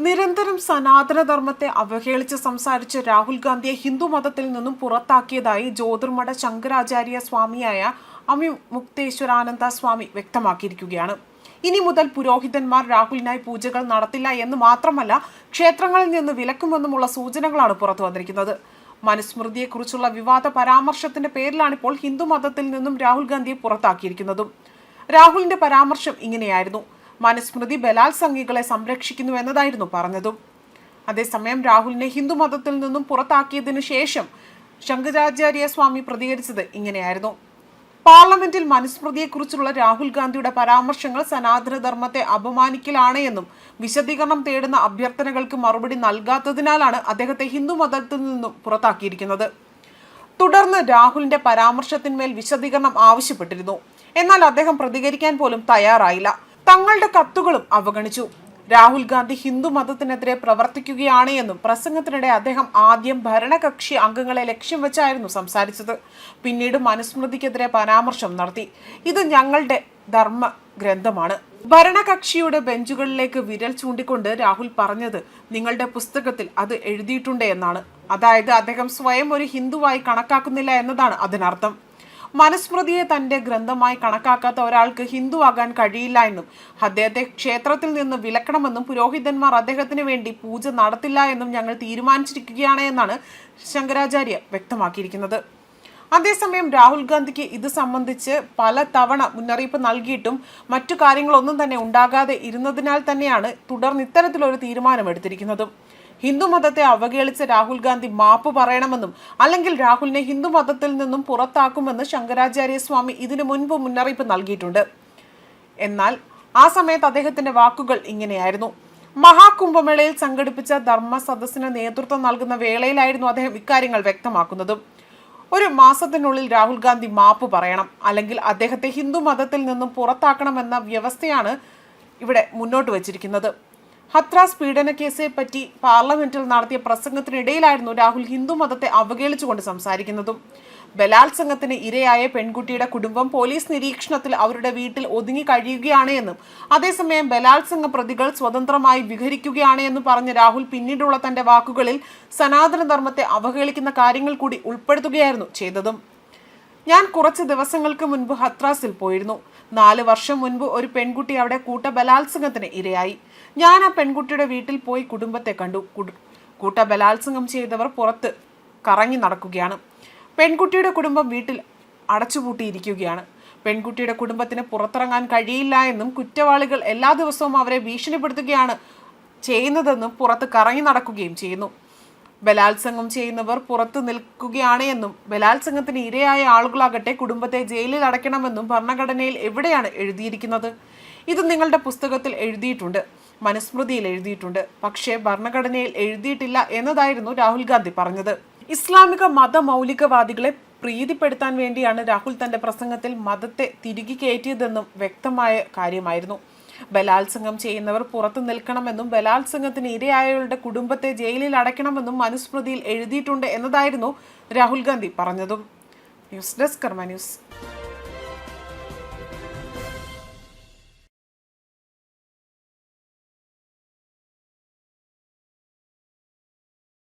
നിരന്തരം സനാതനധർമ്മത്തെ അവഹേളിച്ച് സംസാരിച്ച രാഹുൽ ഗാന്ധിയെ ഹിന്ദു മതത്തിൽ നിന്നും പുറത്താക്കിയതായി ജ്യോതിർമഠ ശങ്കരാചാര്യ സ്വാമിയായ അമിമുക്തേശ്വരാനന്ദ സ്വാമി വ്യക്തമാക്കിയിരിക്കുകയാണ്. ഇനി മുതൽ പുരോഹിതന്മാർ രാഹുലിനായി പൂജകൾ നടത്തില്ല എന്ന് മാത്രമല്ല, ക്ഷേത്രങ്ങളിൽ നിന്ന് വിലക്കുമെന്നുമുള്ള സൂചനകളാണ് പുറത്തു വന്നിരിക്കുന്നത്. മനുസ്മൃതിയെക്കുറിച്ചുള്ള വിവാദ പരാമർശത്തിന്റെ പേരിലാണ് ഇപ്പോൾ ഹിന്ദു മതത്തിൽ നിന്നും രാഹുൽ ഗാന്ധിയെ പുറത്താക്കിയിരിക്കുന്നതും. രാഹുലിന്റെ പരാമർശം ഇങ്ങനെയായിരുന്നു: മനുസ്മൃതി ബലാത്സംഗികളെ സംരക്ഷിക്കുന്നു എന്നതായിരുന്നു പറഞ്ഞതും. അതേസമയം രാഹുലിനെ ഹിന്ദു മതത്തിൽ നിന്നും പുറത്താക്കിയതിനു ശേഷം ശങ്കരാചാര്യ സ്വാമി പ്രതികരിച്ചത് ഇങ്ങനെയായിരുന്നു: പാർലമെന്റിൽ മനുസ്മൃതിയെക്കുറിച്ചുള്ള രാഹുൽ ഗാന്ധിയുടെ പരാമർശങ്ങൾ സനാതനധർമ്മത്തെ അപമാനിക്കലാണ് എന്നും വിശദീകരണം തേടുന്ന അഭ്യർത്ഥനകൾക്ക് മറുപടി നൽകാത്തതിനാലാണ് അദ്ദേഹത്തെ ഹിന്ദു മതത്തിൽ നിന്നും പുറത്താക്കിയിരിക്കുന്നത്. തുടർന്ന് രാഹുലിന്റെ പരാമർശത്തിന്മേൽ വിശദീകരണം ആവശ്യപ്പെട്ടിരുന്നു. എന്നാൽ അദ്ദേഹം പ്രതികരിക്കാൻ പോലും തയ്യാറായില്ല. തങ്ങളുടെ കത്തുകളും അവഗണിച്ചു. രാഹുൽ ഗാന്ധി ഹിന്ദു മതത്തിനെതിരെ പ്രവർത്തിക്കുകയാണ് എന്നും പ്രസംഗത്തിനിടെ അദ്ദേഹം ആദ്യം ഭരണകക്ഷി അംഗങ്ങളെ ലക്ഷ്യം വെച്ചായിരുന്നു സംസാരിച്ചത്. പിന്നീട് മനുസ്മൃതിക്കെതിരെ പരാമർശം നടത്തി. ഇത് ഞങ്ങളുടെ ധർമ്മ ഗ്രന്ഥമാണ്. ഭരണകക്ഷിയുടെ ബെഞ്ചുകളിലേക്ക് വിരൽ ചൂണ്ടിക്കൊണ്ട് രാഹുൽ പറഞ്ഞത് നിങ്ങളുടെ പുസ്തകത്തിൽ അത് എഴുതിയിട്ടുണ്ട് എന്നാണ്. അതായത് അദ്ദേഹം സ്വയം ഒരു ഹിന്ദുവായി കണക്കാക്കുന്നില്ല എന്നതാണ് അതിനർത്ഥം. മനുസ്മൃതിയെ തന്റെ ഗ്രന്ഥമായി കണക്കാക്കാത്ത ഒരാൾക്ക് ഹിന്ദുവാകാൻ കഴിയില്ല എന്നും അദ്ദേഹത്തെ ക്ഷേത്രത്തിൽ നിന്ന് വിലക്കണമെന്നും പുരോഹിതന്മാർ അദ്ദേഹത്തിന് വേണ്ടി പൂജ നടത്തില്ല എന്നും ഞങ്ങൾ തീരുമാനിച്ചിരിക്കുകയാണ് എന്നാണ് ശങ്കരാചാര്യ വ്യക്തമാക്കിയിരിക്കുന്നത്. അതേസമയം രാഹുൽ ഗാന്ധിക്ക് ഇത് സംബന്ധിച്ച് പല തവണ മുന്നറിയിപ്പ് നൽകിയിട്ടും മറ്റു കാര്യങ്ങളൊന്നും തന്നെ ഉണ്ടാകാതെ ഇരുന്നതിനാൽ തന്നെയാണ് തുടർന്ന് ഇത്തരത്തിലൊരു തീരുമാനമെടുത്തിരിക്കുന്നതും. ഹിന്ദു മതത്തെ അവഹേളിച്ച രാഹുൽ ഗാന്ധി മാപ്പ് പറയണമെന്നും അല്ലെങ്കിൽ രാഹുലിനെ ഹിന്ദു മതത്തിൽ നിന്നും പുറത്താക്കുമെന്ന് ശങ്കരാചാര്യ സ്വാമി ഇതിനു മുൻപ് മുന്നറിയിപ്പ് നൽകിയിട്ടുണ്ട്. എന്നാൽ ആ സമയത്ത് അദ്ദേഹത്തിന്റെ വാക്കുകൾ ഇങ്ങനെയായിരുന്നു. മഹാകുംഭമേളയിൽ സംഘടിപ്പിച്ച ധർമ്മ സദസ്സിന് നേതൃത്വം നൽകുന്ന വേളയിലായിരുന്നു അദ്ദേഹം ഇക്കാര്യങ്ങൾ വ്യക്തമാക്കുന്നതും. ഒരു മാസത്തിനുള്ളിൽ രാഹുൽ ഗാന്ധി മാപ്പ് പറയണം, അല്ലെങ്കിൽ അദ്ദേഹത്തെ ഹിന്ദു മതത്തിൽ നിന്നും പുറത്താക്കണമെന്ന വ്യവസ്ഥയാണ് ഇവിടെ മുന്നോട്ട് വച്ചിരിക്കുന്നത്. ഹത്രാസ് പീഡന കേസെ പറ്റി പാർലമെന്റിൽ നടത്തിയ പ്രസംഗത്തിനിടയിലായിരുന്നു രാഹുൽ ഹിന്ദു മതത്തെ അവഹേളിച്ചുകൊണ്ട് സംസാരിക്കുന്നതും. ബലാത്സംഗത്തിന് ഇരയായ പെൺകുട്ടിയുടെ കുടുംബം പോലീസ് നിരീക്ഷണത്തിൽ അവരുടെ വീട്ടിൽ ഒതുങ്ങി കഴിയുകയാണ് എന്നും അതേസമയം ബലാത്സംഗ പ്രതികൾ സ്വതന്ത്രമായി വിഹരിക്കുകയാണ് എന്നും പറഞ്ഞ രാഹുൽ പിന്നീടുള്ള തന്റെ വാക്കുകളിൽ സനാതനധർമ്മത്തെ അവഹേളിക്കുന്ന കാര്യങ്ങൾ കൂടി ഉൾപ്പെടുത്തുകയായിരുന്നു ചെയ്തതും. ഞാൻ കുറച്ച് ദിവസങ്ങൾക്ക് മുൻപ് ഹത്രാസിൽ പോയിരുന്നു. 4 വർഷം മുൻപ് ഒരു പെൺകുട്ടി അവിടെ കൂട്ടബലാത്സംഗത്തിന് ഇരയായി. ഞാൻ ആ പെൺകുട്ടിയുടെ വീട്ടിൽ പോയി കുടുംബത്തെ കണ്ടു. കൂട്ടബലാത്സംഗം ചെയ്തവർ പുറത്ത് കറങ്ങി നടക്കുകയാണ്. പെൺകുട്ടിയുടെ കുടുംബം വീട്ടിൽ അടച്ചുപൂട്ടിയിരിക്കുകയാണ്. പെൺകുട്ടിയുടെ കുടുംബത്തിന് പുറത്തിറങ്ങാൻ കഴിയില്ല എന്നും കുറ്റവാളികൾ എല്ലാ ദിവസവും അവരെ ഭീഷണിപ്പെടുത്തുകയാണ് ചെയ്യുന്നതെന്നും പുറത്ത് കറങ്ങി നടക്കുകയും ചെയ്യുന്നു. ബലാത്സംഗം ചെയ്യുന്നവർ പുറത്തു നിൽക്കുകയാണ് എന്നും ബലാത്സംഗത്തിന് ഇരയായ ആളുകളാകട്ടെ കുടുംബത്തെ ജയിലിൽ അടയ്ക്കണമെന്നും ഭരണഘടനയിൽ എവിടെയാണ് എഴുതിയിരിക്കുന്നത്? ഇത് നിങ്ങളുടെ പുസ്തകത്തിൽ എഴുതിയിട്ടുണ്ട്, മനുസ്മൃതിയിൽ എഴുതിയിട്ടുണ്ട്, പക്ഷേ ഭരണഘടനയിൽ എഴുതിയിട്ടില്ല എന്നതായിരുന്നു രാഹുൽ ഗാന്ധി പറഞ്ഞത്. ഇസ്ലാമിക മതമൗലികവാദികളെ പ്രീതിപ്പെടുത്താൻ വേണ്ടിയാണ് രാഹുൽ തന്റെ പ്രസംഗത്തിൽ മതത്തെ തിരികെ കയറ്റിയതെന്നും വ്യക്തമായ കാര്യമായിരുന്നു. ബലാത്സംഗം ചെയ്യുന്നവർ പുറത്തു നിൽക്കണമെന്നും ബലാത്സംഗത്തിന് ഇരയായവരുടെ കുടുംബത്തെ ജയിലിൽ അടയ്ക്കണമെന്നും മനുസ്മൃതിയിൽ എഴുതിയിട്ടുണ്ട് എന്നതായിരുന്നു രാഹുൽ ഗാന്ധി പറഞ്ഞതും. ന്യൂസ് ഡെസ്ക് കർമ്മ ന്യൂസ്.